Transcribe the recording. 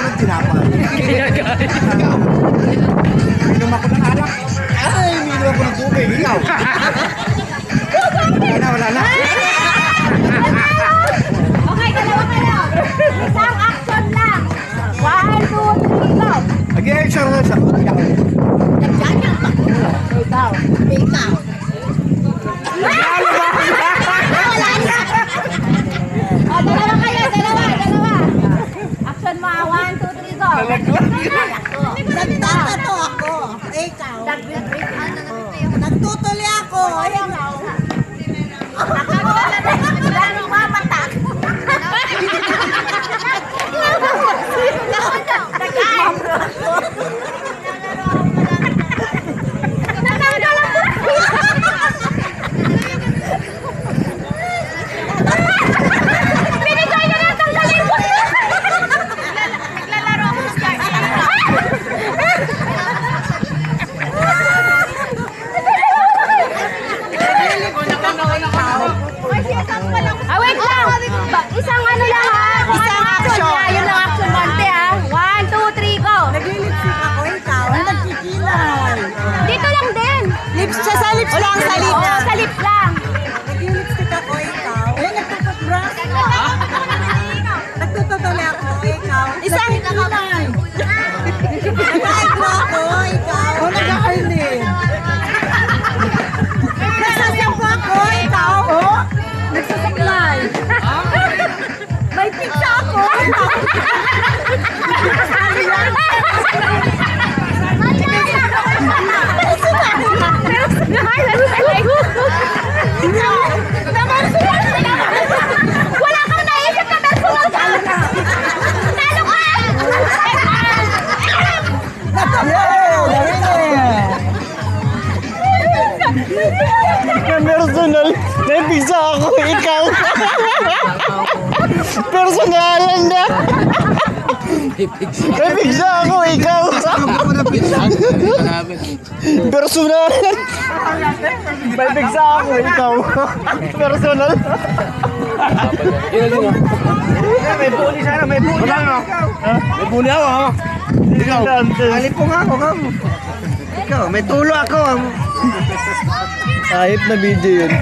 ng tinapay. Minom ako ng alak. Ay, minom ako ng tubig. Ikaw. Wala na. Okay, dalawa kayo. Isang action lang. 1, 2, 3, go. Mag-i-action na siya. Ikaw. Ikaw. Wala na. O, dalawa kayo. Dalawa. Action mo. 1, 2, 3, go. Nagtatato ako. Ikaw. Nagtutuloy ako. Ikaw. Wait lang. Isang ano lang ha. Isang action. Yun lang action monte ha. 1, 2, 3, go. Nag-lipstick ako. Ikaw. Nagkikilay. Dito lang din. Lips siya sa lips lang. Sa lips. Oo, sa lips lang. Nag-lipstick ako. Ikaw. Nagtututbrush. Nagtututuloy ako. Ikaw. Isang kilay. Nag-eyebrow ako. Ikaw. Nag-eyelid. Nagsasampo ako. Ikaw. Nagsasaklay. May pizza ako. Wala kang naisip na personal ka. Talo ka. Personal. May pizza ako, ikaw. Personalan na. May pizza ako, ikaw. Personalan. May pizza ako, ikaw. Personal. May puli sana, may puli. May puli ako. Ikaw. Alip ko nga ako. Ikaw, may tulo ako. Kahit na video yun.